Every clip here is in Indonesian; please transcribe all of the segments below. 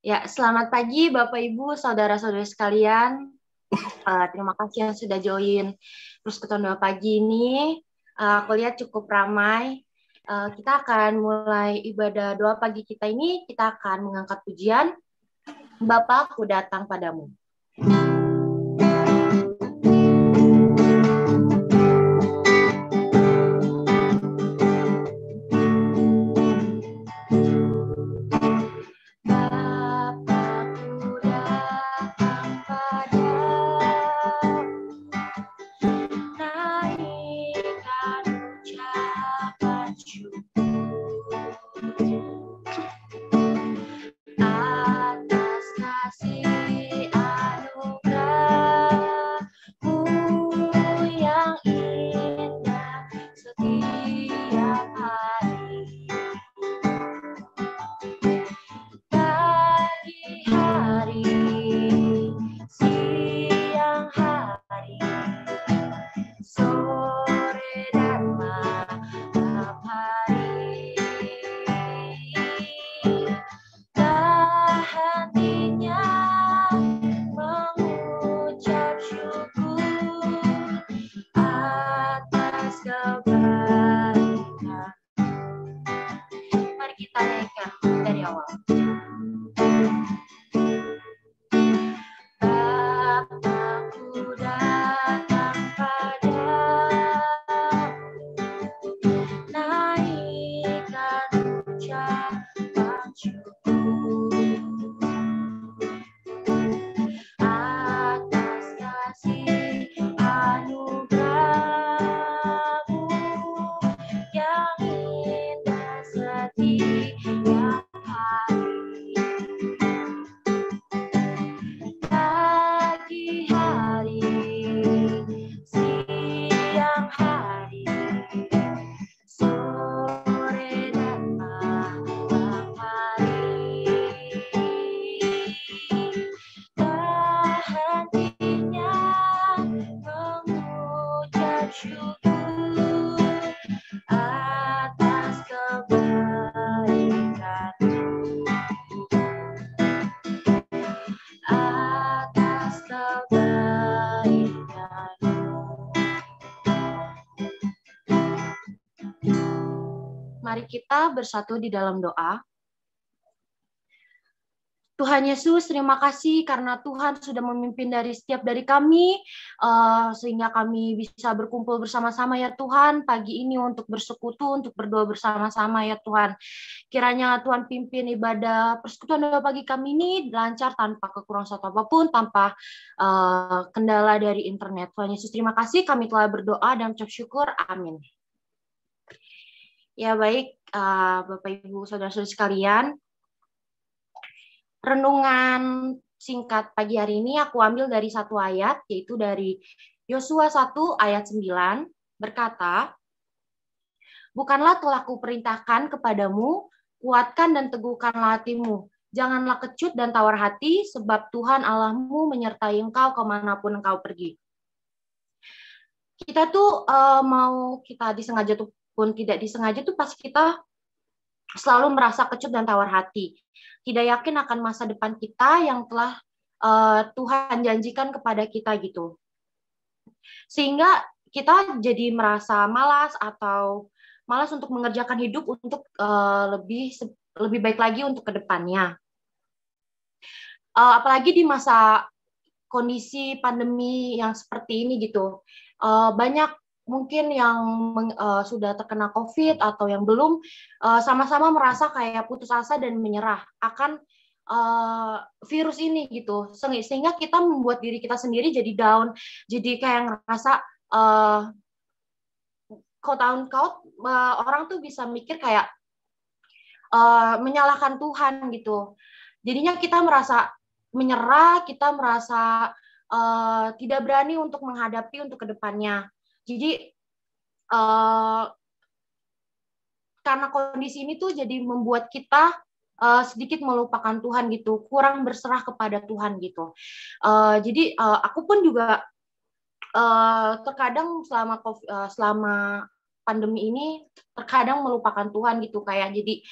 Ya, selamat pagi Bapak Ibu, saudara-saudari sekalian. Terima kasih yang sudah join persekutuan doa pagi ini. Aku lihat cukup ramai. Kita akan mulai ibadah doa pagi kita ini. Kita akan mengangkat pujian, Bapa, aku datang padamu. Mari kita bersatu di dalam doa. Tuhan Yesus, terima kasih karena Tuhan sudah memimpin dari setiap dari kami, sehingga kami bisa berkumpul bersama-sama ya Tuhan, pagi ini untuk bersekutu, untuk berdoa bersama-sama ya Tuhan. Kiranya Tuhan pimpin ibadah persekutuan doa pagi kami ini lancar tanpa kekurangan satu apapun, tanpa kendala dari internet. Tuhan Yesus, terima kasih, kami telah berdoa dan ucap syukur, amin. Ya baik, Bapak Ibu Saudara-saudari sekalian, renungan singkat pagi hari ini aku ambil dari satu ayat, yaitu dari Yosua 1 ayat 9, berkata, "Bukanlah telah kuperintahkan kepadamu, kuatkan dan teguhkanlah hatimu. Janganlah kecut dan tawar hati, sebab Tuhan Allahmu menyertai engkau kemanapun engkau pergi." Kita tuh mau kita disengaja tuh pun tidak disengaja tuh pas kita selalu merasa kecut dan tawar hati. Tidak yakin akan masa depan kita yang telah Tuhan janjikan kepada kita gitu. Sehingga kita jadi merasa malas atau malas untuk mengerjakan hidup untuk lebih baik lagi untuk kedepannya. Apalagi di masa kondisi pandemi yang seperti ini gitu. Banyak mungkin yang sudah terkena COVID atau yang belum, sama-sama merasa kayak putus asa dan menyerah akan virus ini gitu, sehingga kita membuat diri kita sendiri jadi down, jadi kayak ngerasa orang tuh bisa mikir kayak menyalahkan Tuhan gitu, jadinya kita merasa menyerah, kita merasa tidak berani untuk menghadapi untuk kedepannya. Jadi karena kondisi ini tuh jadi membuat kita sedikit melupakan Tuhan gitu, kurang berserah kepada Tuhan gitu. Jadi aku pun juga terkadang selama pandemi ini terkadang melupakan Tuhan gitu, kayak jadi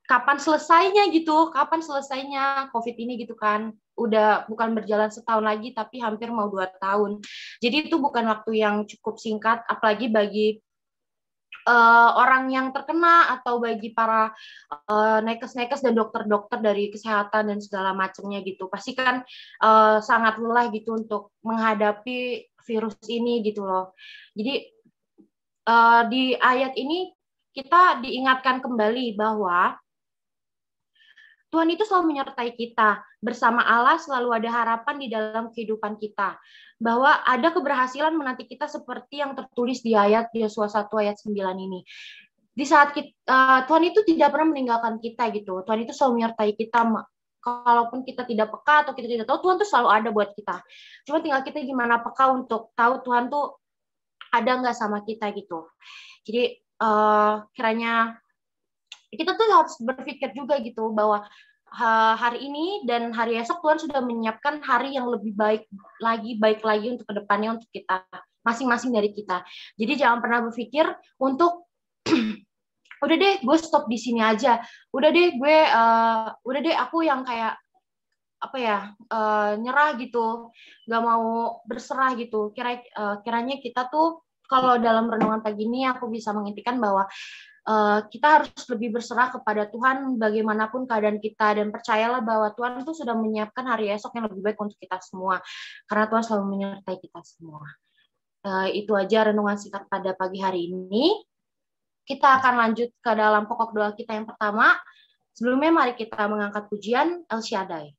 kapan selesainya gitu, kapan selesainya COVID ini gitu kan. Udah bukan berjalan setahun lagi, tapi hampir mau 2 tahun. Jadi itu bukan waktu yang cukup singkat, apalagi bagi orang yang terkena atau bagi para nakes-nakes dan dokter-dokter dari kesehatan dan segala macamnya gitu. Pasti kan sangat lelah gitu untuk menghadapi virus ini gitu loh. Jadi di ayat ini kita diingatkan kembali bahwa Tuhan itu selalu menyertai kita. Bersama Allah selalu ada harapan di dalam kehidupan kita. Bahwa ada keberhasilan menanti kita seperti yang tertulis di ayat Yosua 1 ayat 9 ini. Di saat Tuhan itu tidak pernah meninggalkan kita gitu. Tuhan itu selalu menyertai kita. Kalaupun kita tidak peka atau kita tidak tahu, Tuhan tuh selalu ada buat kita. Cuma tinggal kita gimana peka untuk tahu Tuhan tuh ada nggak sama kita gitu. Jadi kiranya kita tuh harus berpikir juga gitu bahwa hari ini dan hari esok Tuhan sudah menyiapkan hari yang lebih baik lagi untuk kedepannya untuk kita masing-masing dari kita. Jadi jangan pernah berpikir untuk udah deh gue stop di sini aja, udah deh aku yang kayak apa ya nyerah gitu, nggak mau berserah gitu. Kiranya kita tuh kalau dalam renungan pagi ini aku bisa mengintikan bahwa kita harus lebih berserah kepada Tuhan bagaimanapun keadaan kita, dan percayalah bahwa Tuhan itu sudah menyiapkan hari esok yang lebih baik untuk kita semua karena Tuhan selalu menyertai kita semua. Itu aja renungan singkat pada pagi hari ini. Kita akan lanjut ke dalam pokok doa kita yang pertama. Sebelumnya mari kita mengangkat pujian El Shaddai.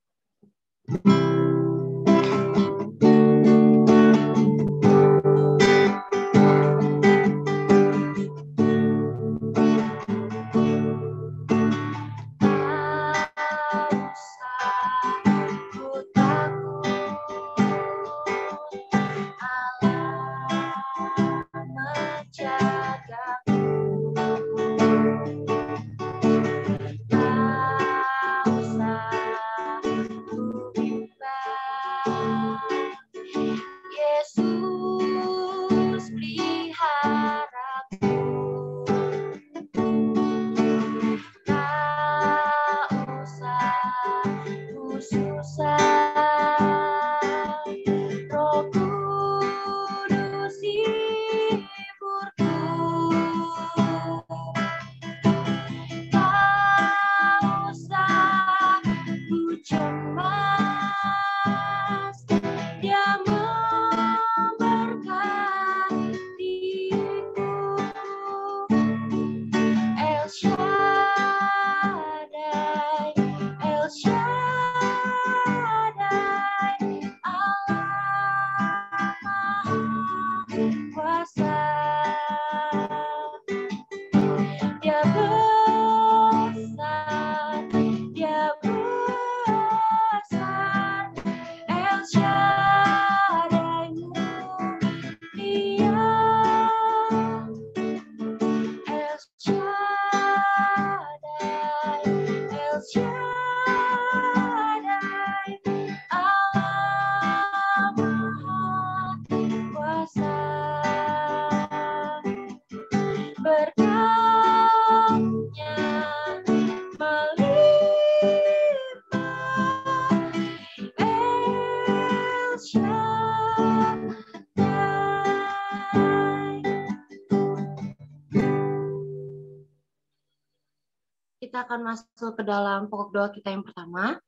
Kita akan masuk ke dalam pokok doa kita yang pertama.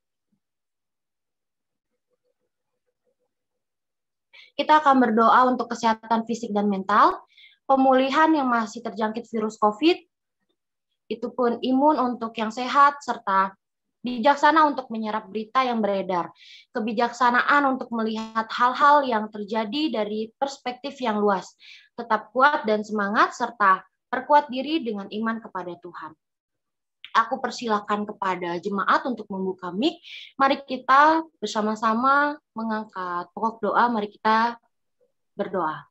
Kita akan berdoa untuk kesehatan fisik dan mental, pemulihan yang masih terjangkit virus COVID, itu pun imun untuk yang sehat, serta bijaksana untuk menyerap berita yang beredar, kebijaksanaan untuk melihat hal-hal yang terjadi dari perspektif yang luas, tetap kuat dan semangat, serta perkuat diri dengan iman kepada Tuhan. Aku persilakan kepada jemaat untuk membuka mic. Mari kita bersama-sama mengangkat pokok doa. Mari kita berdoa.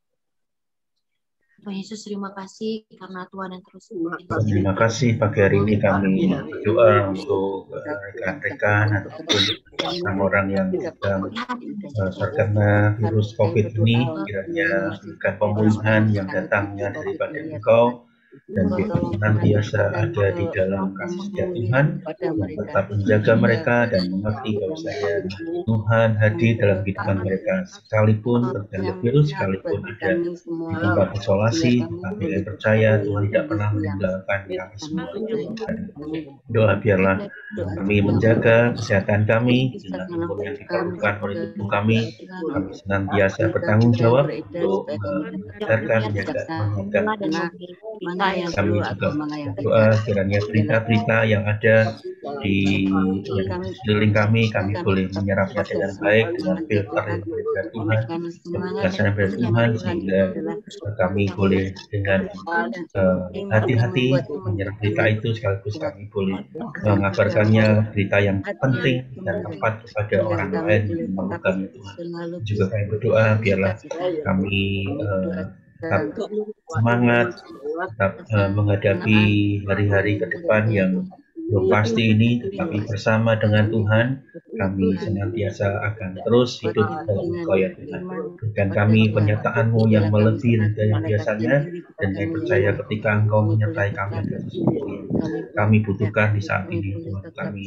Tuhan Yesus, terima kasih karena Tuhan yang terus memberkati. Terima kasih pagi hari ini kami berdoa untuk rekan-rekan ataupun orang-orang yang sedang terkena virus COVID ini, kiranya berikan pemulihan yang datangnya daripada Engkau, dan senantiasa ada di dalam kasih setia Tuhan yang tetap menjaga mereka dan mengerti bahwasanya Tuhan hadir dalam kehidupan mereka sekalipun terjangkit virus, sekalipun ada di tempat isolasi, tetapi kami percaya Tuhan tidak pernah meninggalkan kami semua. Dan doa biarlah kami menjaga kesehatan kami dengan umur yang diperlukan oleh tubuh kami senantiasa bertanggung jawab untuk mengajarkan, mengajarkan. Kami juga berdoa kiranya berita-berita yang ada di sekeliling kami boleh menyerapnya dengan baik dengan filter yang berbeda Tuhan, kebijaksanaan dari Tuhan, sehingga kami boleh dengan hati-hati menyerap berita itu, sekaligus kami boleh mengabarkannya berita yang penting dan tepat kepada orang lain yang memerlukannya Tuhan. Juga kami berdoa biarlah kami tetap semangat, tetap menghadapi hari-hari ke depan yang belum pasti ini, tetapi bersama dengan Tuhan kami senantiasa akan terus hidup dalam Engkau ya Tuhan. Berikan kami penyertaan-Mu yang melebihi dari yang biasanya, dan kami percaya ketika Engkau menyertai kami ada sesuatu yang kami butuhkan di saat ini. Tuhan, kami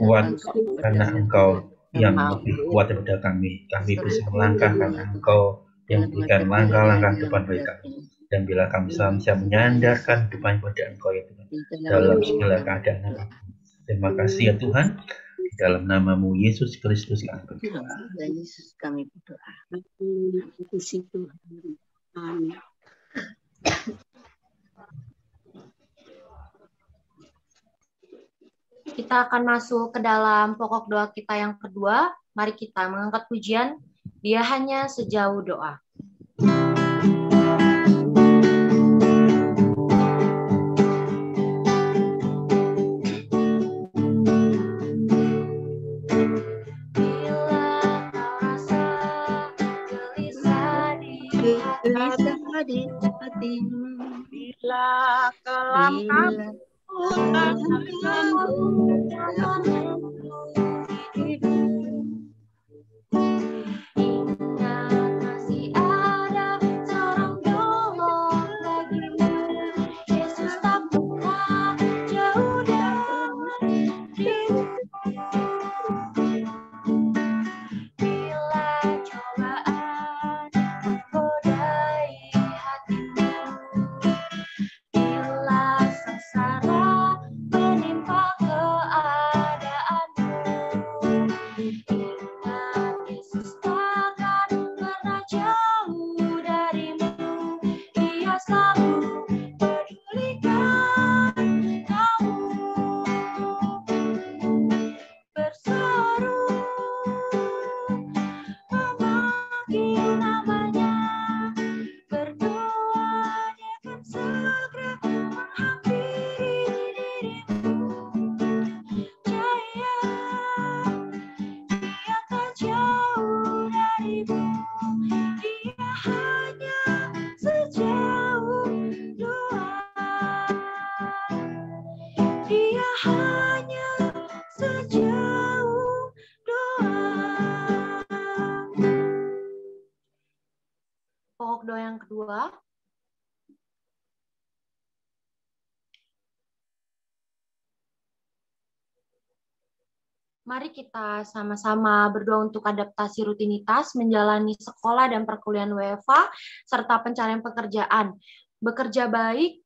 kuat karena Engkau yang lebih kuat daripada kami. Kami bisa melangkah karena Engkau yang memberikan langkah-langkah depan bagi kami. Dan bila kami bisa menyandarkan depan pada Engkau ya Tuhan, dalam segala keadaan apapun. Terima kasih ya Tuhan, di dalam nama-Mu Yesus Kristus kami berdoa. Yesus kami berdoa. Amin. Kita akan masuk ke dalam pokok doa kita yang kedua. Mari kita mengangkat pujian, Dia hanya sejauh doa. Di hatimu, bila kelam Pokok doa yang kedua. Mari kita sama-sama berdoa untuk adaptasi rutinitas, menjalani sekolah dan perkuliahan WFA, serta pencarian pekerjaan. Bekerja baik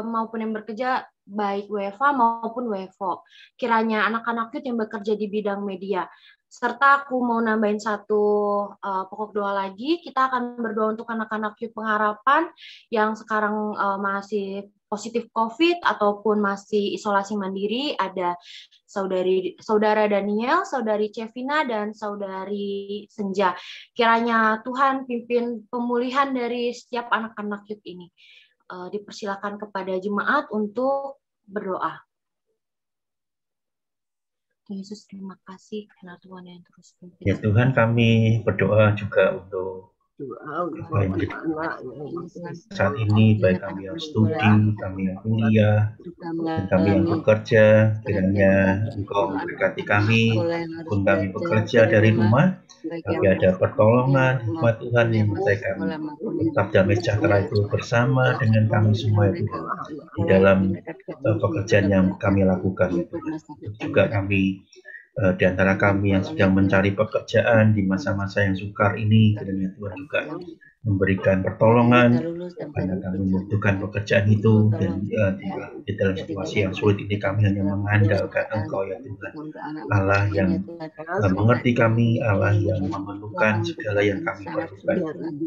maupun yang bekerja baik WFA maupun WFO. Kiranya anak-anak youth yang bekerja di bidang media. Serta aku mau nambahin satu pokok doa lagi, kita akan berdoa untuk anak-anak youth pengharapan yang sekarang masih positif COVID ataupun masih isolasi mandiri. Ada saudara Daniel, saudari Cevina, dan saudari Senja. Kiranya Tuhan pimpin pemulihan dari setiap anak-anak youth ini. Dipersilakan kepada jemaat untuk berdoa. Yesus, terima kasih karena Tuhan yang terus pimpin. Ya Tuhan, kami berdoa juga untuk Apa yang saat ini, baik kami yang studi, kami yang kuliah, dan kami yang bekerja, kiranya Engkau memberkati kami, pun kami bekerja dari rumah, tapi ada pertolongan, hikmat Tuhan yang menyertai kami. Tetap damai sejahtera itu bersama dengan kami semua itu di dalam pekerjaan yang kami lakukan. Juga kami di antara kami yang sedang mencari pekerjaan di masa-masa yang sukar ini, kiranya Tuhan juga memberikan pertolongan karena kami membutuhkan pekerjaan itu, dan di dalam situasi yang sulit ini kami hanya mengandalkan Engkau ya Tuhan, Allah yang mengerti kami, Allah yang memerlukan segala yang kami perlukan.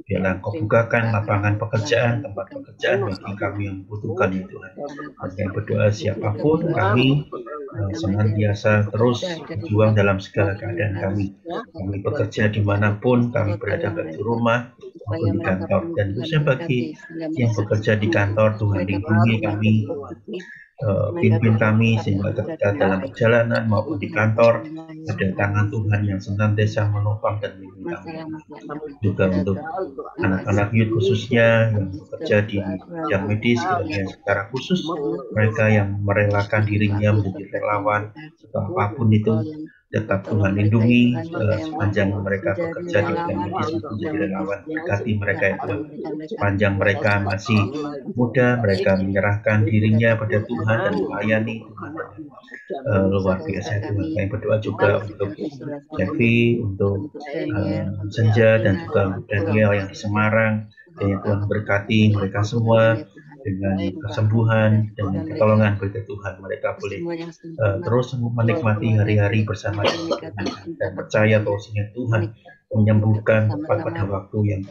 Biarlah Engkau bukakan lapangan pekerjaan, tempat pekerjaan bagi kami yang membutuhkan ya Tuhan. Dan kami berdoa siapapun kami senantiasa terus berjuang dalam segala keadaan kami. Kami bekerja dimanapun kami berada, baik di rumah maupun di kantor. Dan khususnya bagi yang bekerja di kantor, Tuhan lindungi kami, pimpin kami sehingga ketika dalam perjalanan maupun di kantor ada tangan Tuhan yang senantiasa menopang dan melindungi kami. Juga untuk anak-anak youth khususnya yang bekerja di bidang medis, kiranya secara khusus mereka yang merelakan dirinya menjadi relawan atau apapun itu, tetap Tuhan lindungi sepanjang mereka bekerja di bidang medis menjadi relawan. Berkati mereka itu sepanjang mereka masih muda, mereka menyerahkan dirinya pada Tuhan dan melayani Tuhan. Luar biasa Tuhan. Kami berdoa juga untuk Devi, untuk Senja, dan juga untuk Daniel yang di Semarang. Dan Tuhan berkati mereka semua dengan kesembuhan, dengan pertolongan berkat Tuhan. Mereka boleh terus menikmati hari-hari bersama Tuhan dan percaya bahwasanya Tuhan menyembuhkan tepat pada waktu yang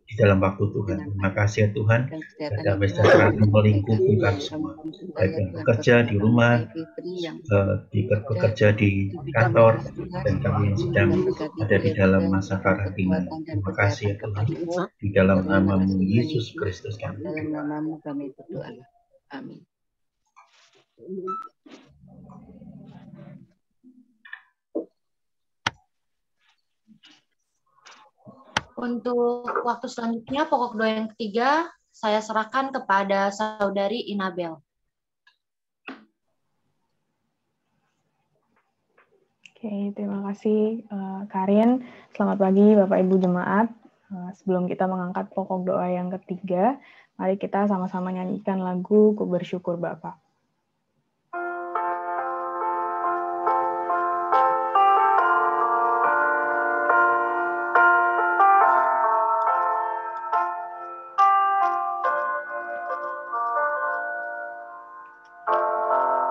di dalam waktu Tuhan. Terima kasih ya Tuhan. Damai sejahtera melingkupi kami semua, baik yang bekerja di rumah, bekerja di kantor, dan kami yang sedang ada di dalam masa karantina. Terima kasih ya Tuhan. Di dalam nama-Mu Yesus Kristus kami berdoa. Amin. Untuk waktu selanjutnya, pokok doa yang ketiga, saya serahkan kepada Saudari Inabel. Oke, terima kasih Karin. Selamat pagi Bapak Ibu Jemaat. Sebelum kita mengangkat pokok doa yang ketiga, mari kita sama-sama nyanyikan lagu Ku Bersyukur Bapa.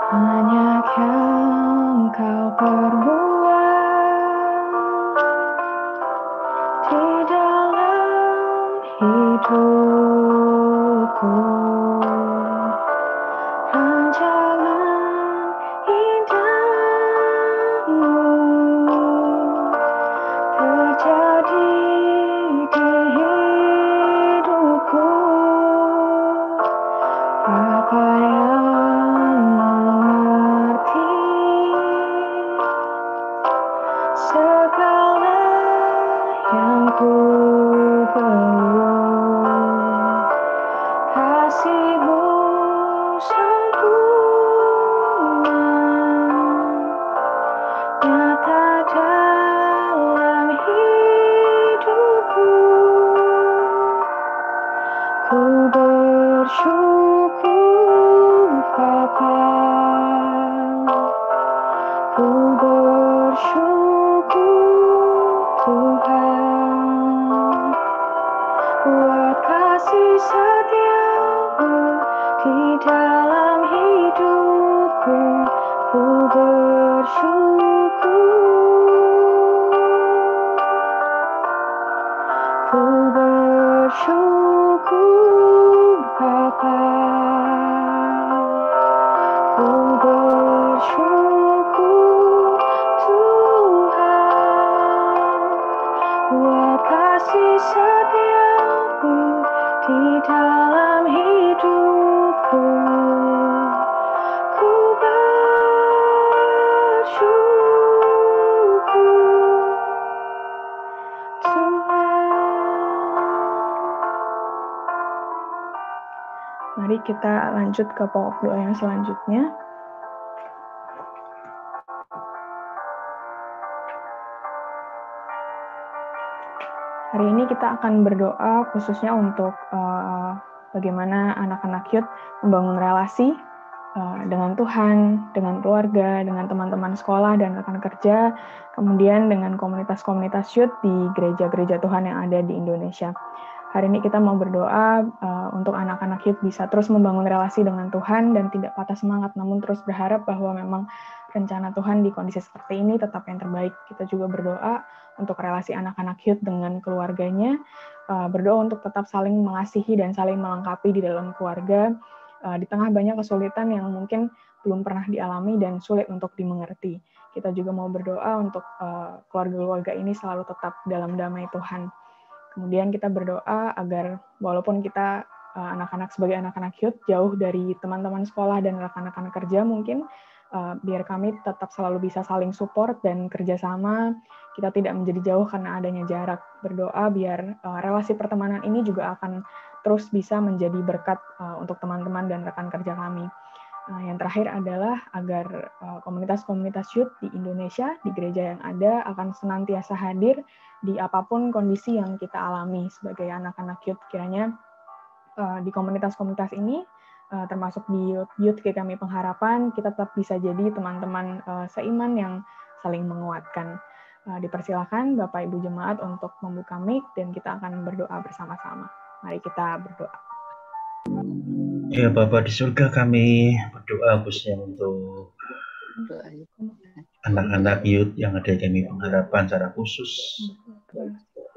Banyak yang Kau perbuat di dalam hidupku, rancangan indahmu terjadi di hidupku. Bapa yang mengerti segala yang ku perlu, kasih-Mu sempurna nyata dalam hidupku. Ku bersyukur Bapa, ku bersyukur Tuhan, buat kasih setia-Mu di dalam hidupku. Ku bersyukur Bapa, ku bersyukur Tuhan, buat kasih setia-Mu di dalam hidupku. Ku bersyukur Tuhan. Mari kita lanjut ke pokok doa yang selanjutnya. Hari ini kita akan berdoa khususnya untuk bagaimana anak-anak youth membangun relasi dengan Tuhan, dengan keluarga, dengan teman-teman sekolah dan rekan kerja, kemudian dengan komunitas-komunitas youth di gereja-gereja Tuhan yang ada di Indonesia. Hari ini kita mau berdoa untuk anak-anak youth bisa terus membangun relasi dengan Tuhan dan tidak patah semangat, namun terus berharap bahwa memang rencana Tuhan di kondisi seperti ini tetap yang terbaik. Kita juga berdoa untuk relasi anak-anak youth dengan keluarganya, berdoa untuk tetap saling mengasihi dan saling melengkapi di dalam keluarga, di tengah banyak kesulitan yang mungkin belum pernah dialami dan sulit untuk dimengerti. Kita juga mau berdoa untuk keluarga-keluarga ini selalu tetap dalam damai Tuhan. Kemudian kita berdoa agar walaupun kita anak-anak sebagai anak-anak youth jauh dari teman-teman sekolah dan rekan-rekan kerja mungkin, biar kami tetap selalu bisa saling support dan kerjasama, kita tidak menjadi jauh karena adanya jarak. Berdoa biar relasi pertemanan ini juga akan terus bisa menjadi berkat untuk teman-teman dan rekan kerja kami. Yang terakhir adalah agar komunitas-komunitas youth di Indonesia, di gereja yang ada, akan senantiasa hadir di apapun kondisi yang kita alami sebagai anak-anak youth. Kiranya di komunitas-komunitas ini, termasuk di Youth GKMI Pengharapan, kita tetap bisa jadi teman-teman seiman yang saling menguatkan. Dipersilakan Bapak Ibu Jemaat untuk membuka mic dan kita akan berdoa bersama-sama. Mari kita berdoa. Ya Bapa di surga, kami berdoa khususnya untuk anak-anak youth yang ada di GKMI Pengharapan secara khusus.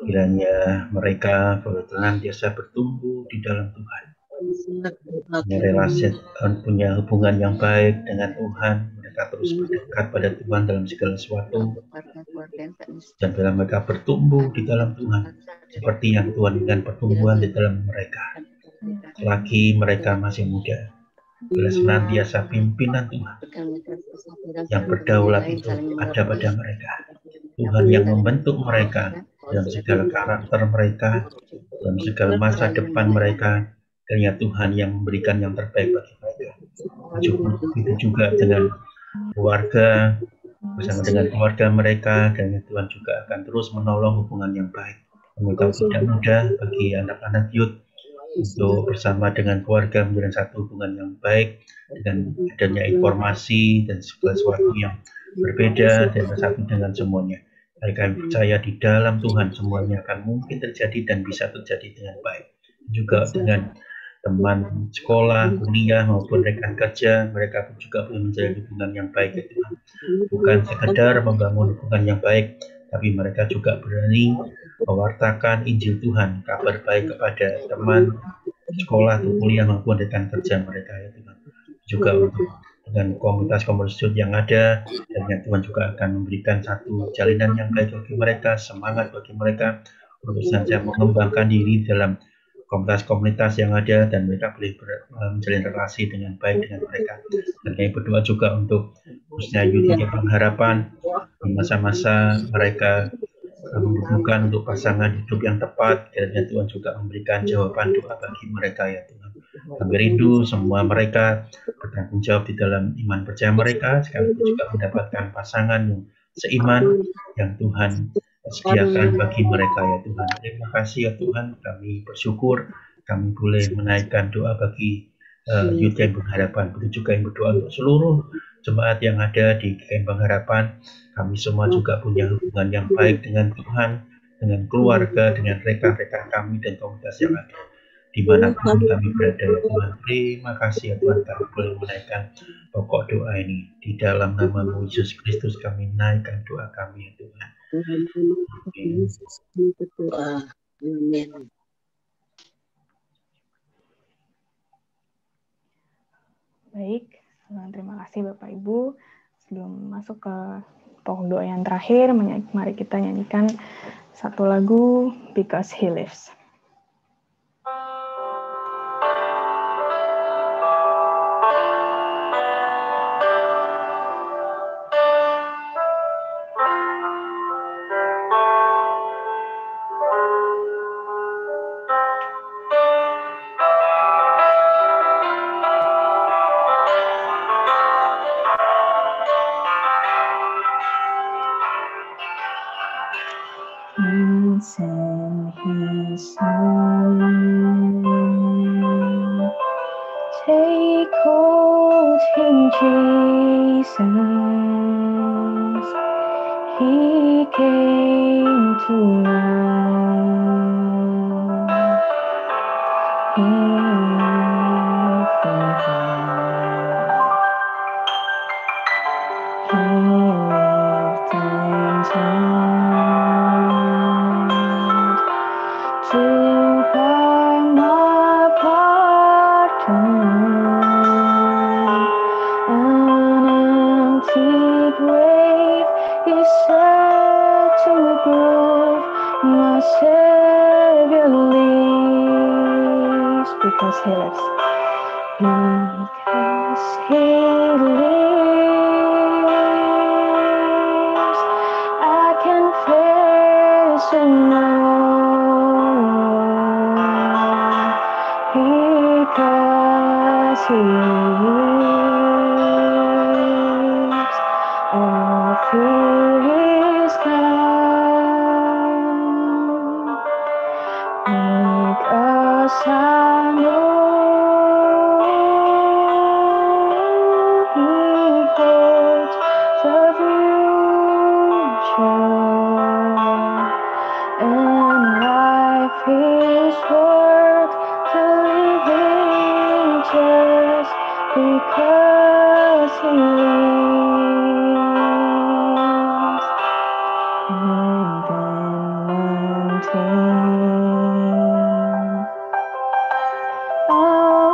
Kiranya mereka senantiasa bertumbuh di dalam Tuhan, punya relasi, punya hubungan yang baik dengan Tuhan. Mereka terus berdekat pada Tuhan dalam segala sesuatu, dan bila mereka bertumbuh di dalam Tuhan seperti yang Tuhan inginkan pertumbuhan di dalam mereka selagi mereka masih muda. Bila senantiasa pimpinan Tuhan yang berdaulat itu ada pada mereka, Tuhan yang membentuk mereka dalam segala karakter mereka, dalam segala masa depan mereka, kiranya Tuhan yang memberikan yang terbaik bagi mereka. Begitu juga dengan keluarga, bersama dengan keluarga mereka, kiranya Tuhan juga akan terus menolong hubungan yang baik. Semoga tidak mudah bagi anak-anak youth untuk bersama dengan keluarga menjalin satu hubungan yang baik dengan adanya informasi dan segala sesuatu yang berbeda dan bersatu dengan semuanya. Mereka percaya di dalam Tuhan semuanya akan mungkin terjadi dan bisa terjadi dengan baik. Juga dengan teman sekolah, kuliah maupun rekan kerja, mereka pun juga boleh menjalin hubungan yang baik ya Tuhan. Bukan sekedar membangun hubungan yang baik, tapi mereka juga berani mewartakan Injil Tuhan, kabar baik kepada teman sekolah, kuliah maupun rekan kerja mereka ya Tuhan. Juga untuk dengan komunitas-komunitas yang ada, dan yang Tuhan juga akan memberikan satu jalinan yang baik bagi mereka, semangat bagi mereka untuk saja mengembangkan diri dalam komunitas-komunitas yang ada, dan mereka boleh menjalin relasi dengan baik dengan mereka. Dan kami berdoa juga untuk khususnya Youth Pengharapan di masa-masa mereka membutuhkan untuk pasangan hidup yang tepat, kiranya Tuhan juga memberikan jawaban doa bagi mereka ya Tuhan. Kami rindu semua mereka bertanggung jawab di dalam iman percaya mereka, sekaligus juga mendapatkan pasangan yang seiman yang Tuhan sediakan bagi mereka ya Tuhan. Terima kasih ya Tuhan, kami bersyukur kami boleh menaikkan doa bagi Youth GKMI Pengharapan. Begitu juga yang berdoa untuk seluruh jemaat yang ada di GKMI Pengharapan. Kami semua juga punya hubungan yang baik dengan Tuhan, dengan keluarga, dengan rekan-rekan kami dan komunitas yang ada dimanapun kami berada ya Tuhan. Terima kasih ya Tuhan, kami boleh menaikkan pokok doa ini. Di dalam nama-Mu Yesus Kristus kami naikkan doa kami ya Tuhan. Amin. Baik, terima kasih Bapak Ibu. Sebelum masuk ke pokok doa yang terakhir, mari kita nyanyikan satu lagu, Because He Lives. and His Son. Take hold in Jesus. He came to love. He lived in God. He lived and died to buy my pardon. An empty grave is set to prove my Savior lives, because He lives. Because He lives, I can face tomorrow. Because He lives, all fear is gone. Because I know He holds the future, and life is worth the living just because He lives. And then mountain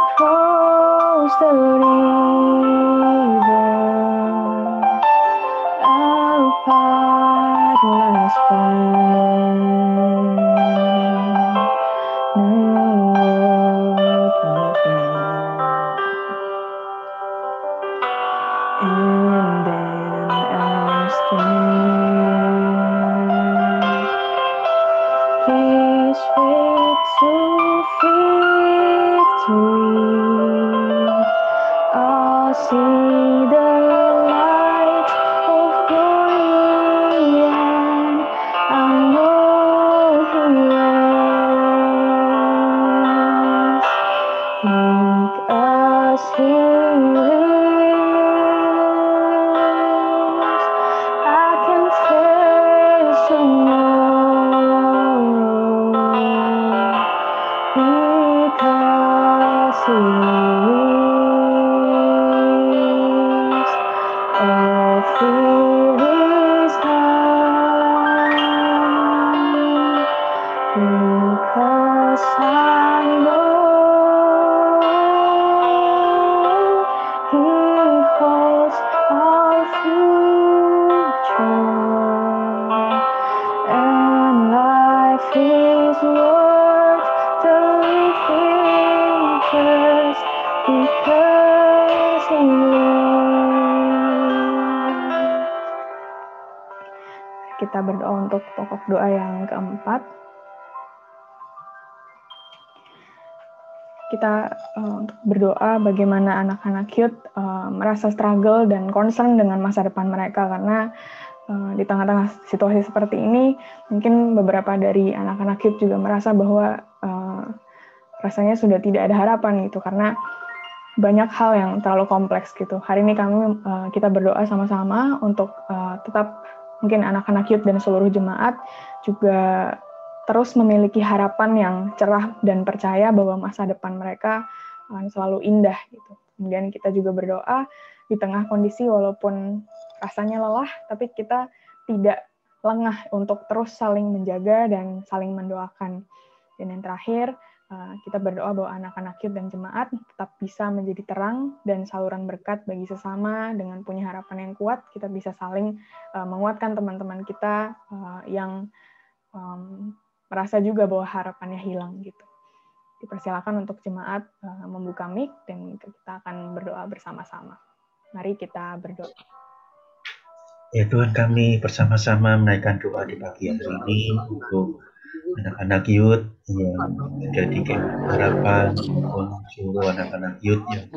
across the river, our path lies firm. No word will fail. And then our strength, His faith to victory. I'll see the light of glory, and I know He reigns. Because He lives, I can face tomorrow. Because He lives, all fear is gone. Because I know He holds our future, and life is worth the living just because He lives. Kita berdoa untuk pokok doa yang keempat. Kita berdoa bagaimana anak-anak youth merasa struggle dan concern dengan masa depan mereka, karena di tengah-tengah situasi seperti ini mungkin beberapa dari anak-anak youth juga merasa bahwa rasanya sudah tidak ada harapan gitu, karena banyak hal yang terlalu kompleks gitu. Hari ini kita berdoa sama-sama untuk tetap mungkin anak-anak youth dan seluruh jemaat juga terus memiliki harapan yang cerah dan percaya bahwa masa depan mereka akan selalu indah gitu. Kemudian kita juga berdoa di tengah kondisi walaupun rasanya lelah, tapi kita tidak lengah untuk terus saling menjaga dan saling mendoakan. Dan yang terakhir, kita berdoa bahwa anak-anak youth dan jemaat tetap bisa menjadi terang dan saluran berkat bagi sesama. Dengan punya harapan yang kuat, kita bisa saling menguatkan teman-teman kita yang merasa juga bahwa harapannya hilang gitu. Dipersilakan untuk jemaat membuka mic dan kita akan berdoa bersama-sama. Mari kita berdoa. Ya Tuhan, kami bersama-sama menaikkan doa di pagi hari ini untuk anak-anak youth yang ada di Camp Harapan maupun seluruh anak-anak youth yang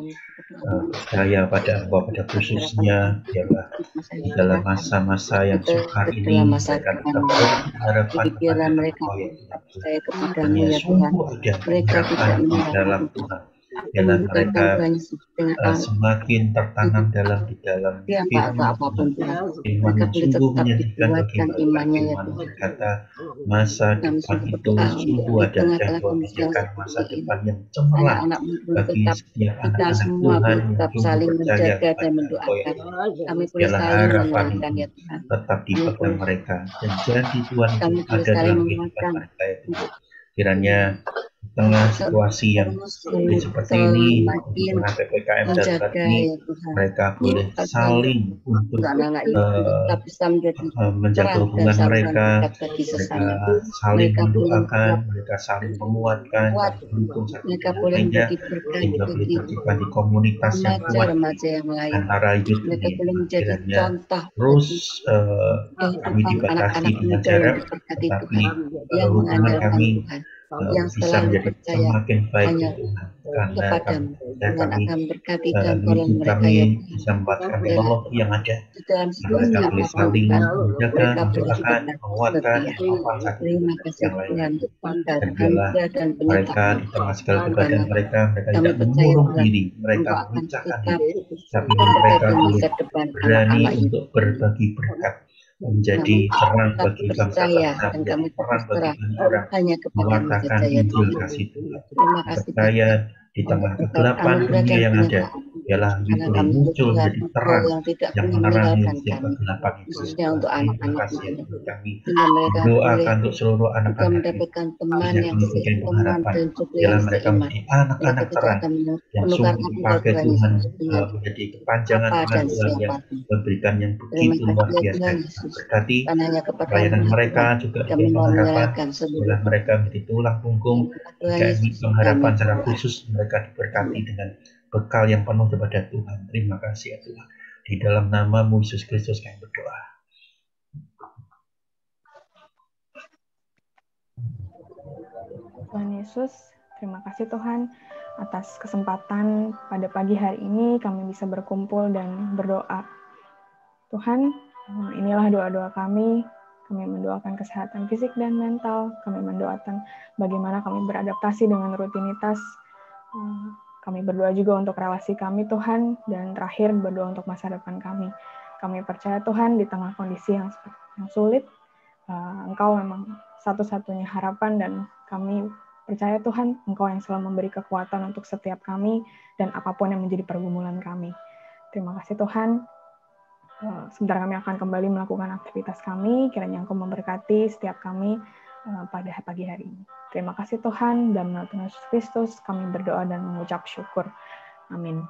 percaya pada Engkau pada khususnya ialah di dalam masa-masa yang sukar ini mereka tetap berharapan kepada Engkau ya Tuhan. Hanya sungguh ada pengharapan di dalam Tuhan. Ialah mereka semakin tertanam di dalam firman Tuhan. Firman yang sungguh menyedihkan bagi mereka. Firman berkata masa depan itu sungguh ada dan Tuhan menyediakan masa depan yang cemerlang bagi setiap anak-anak Tuhan yang sungguh percaya kepada Engkau ya Tuhan. Biarlah harapan itu tetap dipegang mereka dan jadi Tuhan itu ada dalam kehidupan mereka ya Tuhan. Kiranya di tengah situasi yang seperti ini, di tengah PPKM darurat ini, mereka boleh saling untuk menjaga hubungan mereka saling mendoakan, mereka saling menguatkan, mendukung satu sama lainnya, sehingga boleh tercipta di komunitas yang kuat antara youth ini. Kiranya terus kami dibatasi dengan jarak, tetapi hubungan kami bisa menjadi semakin baik ya Tuhan, karena hidup kami bisa membuatkan teknologi yang ada, mereka boleh saling menjaga, mendoakan, menguatkan, memanfaatkan yang lain. Dan biarlah mereka di tengah segala keadaan mereka tidak mengurung diri, mereka memecahkan diri, tapi mereka boleh berani untuk berbagi berkat, menjadi terang bagi bangsa-bangsa, menjadi terang bagi banyak orang, mewartakan Injil kasih Tuhan. Percaya di tengah kegelapan dunia yang ada, ialah boleh muncul menjadi terang yang menerangi setiap kegelapan itu. Terima kasih ya Tuhan. Kami berdoakan untuk seluruh anak-anak yang memiliki pengharapan, ialah mereka menjadi anak-anak terang yang sungguh dipakai Tuhan menjadi kepanjangan tangan Tuhan yang memberikan yang begitu luar biasa. Berkati pelayanan mereka juga di pengharapan, bila mereka menjadi tulang punggung dari pengharapan secara khusus, mereka diberkati dengan bekal yang penuh kepada Tuhan. Terima kasih ya Tuhan. Di dalam nama-Mu Yesus Kristus kami berdoa. Tuhan Yesus, terima kasih Tuhan atas kesempatan pada pagi hari ini kami bisa berkumpul dan berdoa. Tuhan, inilah doa-doa kami. Kami mendoakan kesehatan fisik dan mental. Kami mendoakan bagaimana kami beradaptasi dengan rutinitas. Kami berdoa juga untuk relasi kami, Tuhan. Dan terakhir, berdoa untuk masa depan kami. Kami percaya, Tuhan, di tengah kondisi yang sulit, Engkau memang satu-satunya harapan. Dan kami percaya, Tuhan, Engkau yang selalu memberi kekuatan untuk setiap kami dan apapun yang menjadi pergumulan kami. Terima kasih, Tuhan. Sebentar kami akan kembali melakukan aktivitas kami, kiranya Engkau memberkati setiap kami pada pagi hari ini. Terima kasih Tuhan, dalam nama Tuhan Yesus Kristus kami berdoa dan mengucap syukur. Amin.